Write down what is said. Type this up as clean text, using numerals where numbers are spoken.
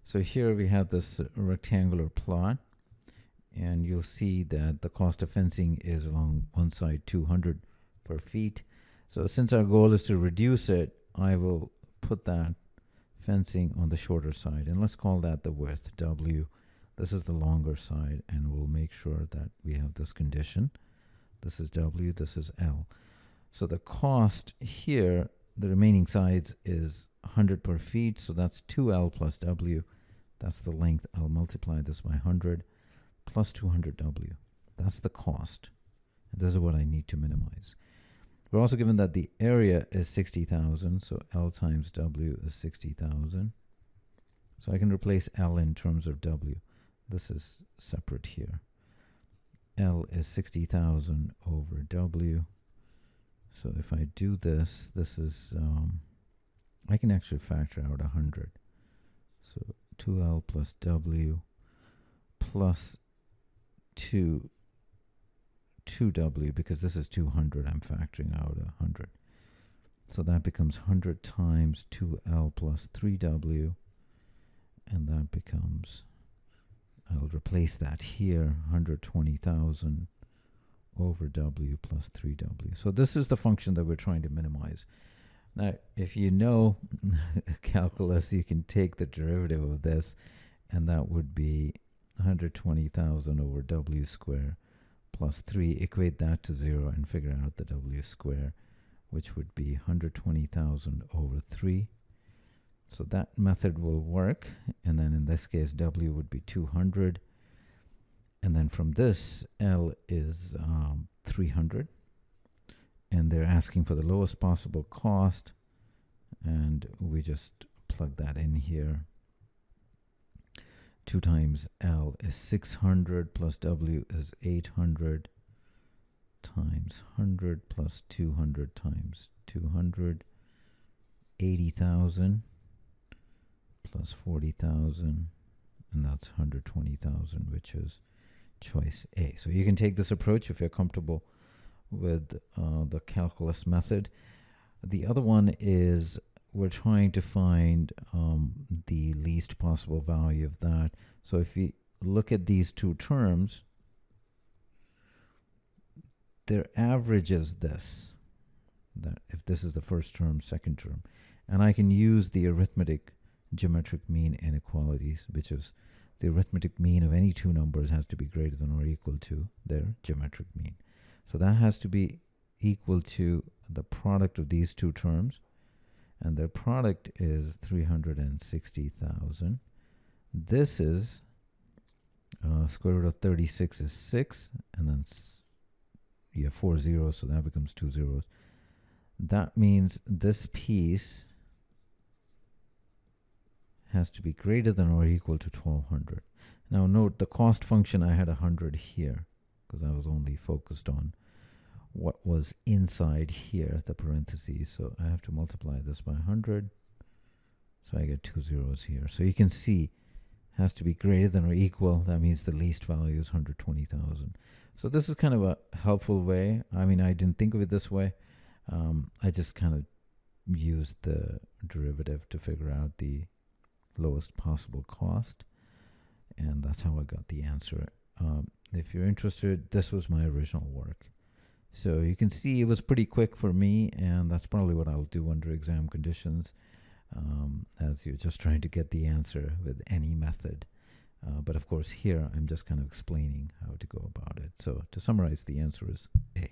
So here we have this rectangular plot, and you'll see that the cost of fencing is along one side 200 per feet. So since our goal is to reduce it, I will put that fencing on the shorter side, and let's call that the width, W. This is the longer side, and we'll make sure that we have this condition. This is W, this is L. So the cost here, the remaining sides, is 100 per feet, so that's 2L plus W. That's the length. I'll multiply this by 100 plus 200W. That's the cost. And this is what I need to minimize. We're also given that the area is 60,000, so L times W is 60,000. So I can replace L in terms of W. This is separate here. L is 60,000 over W. So if I do this, this is, I can actually factor out 100. So 2L plus W plus 2W, because this is 200, I'm factoring out 100. So that becomes 100 times 2L plus 3W, and that becomes, I'll replace that here, 120,000 over W plus 3W. So this is the function that we're trying to minimize. Now, if you know calculus, you can take the derivative of this, and that would be 120,000 over W squared plus 3. Equate that to 0 and figure out the W squared, which would be 120,000 over 3. So that method will work, and then in this case W would be 200, and then from this L is 300, and they're asking for the lowest possible cost, and we just plug that in here. 2 times L is 600 plus W is 800 times 100 plus 200 times 200, 80,000 plus 40,000, and that's 120,000, which is choice A. So you can take this approach if you're comfortable with the calculus method. The other one is we're trying to find the least possible value of that. So if we look at these two terms, their average is this, that if this is the first term, second term, and I can use the arithmetic geometric mean inequalities, which is the arithmetic mean of any two numbers has to be greater than or equal to their geometric mean. So that has to be equal to the product of these two terms, and their product is 360,000. This is square root of 36 is 6, and then you have 4 zeros, so that becomes 2 zeros. That means this piece has to be greater than or equal to 1200. Now note the cost function, I had 100 here because I was only focused on what was inside here, the parentheses. So I have to multiply this by 100. So I get 2 zeros here. So you can see has to be greater than or equal. That means the least value is 120,000. So this is kind of a helpful way. I mean, I didn't think of it this way. I just kind of used the derivative to figure out the lowest possible cost, and that's how I got the answer. If you're interested, this was my original work. So you can see it was pretty quick for me, and that's probably what I'll do under exam conditions, as you're just trying to get the answer with any method. But of course here I'm just kind of explaining how to go about it. So to summarize, the answer is A.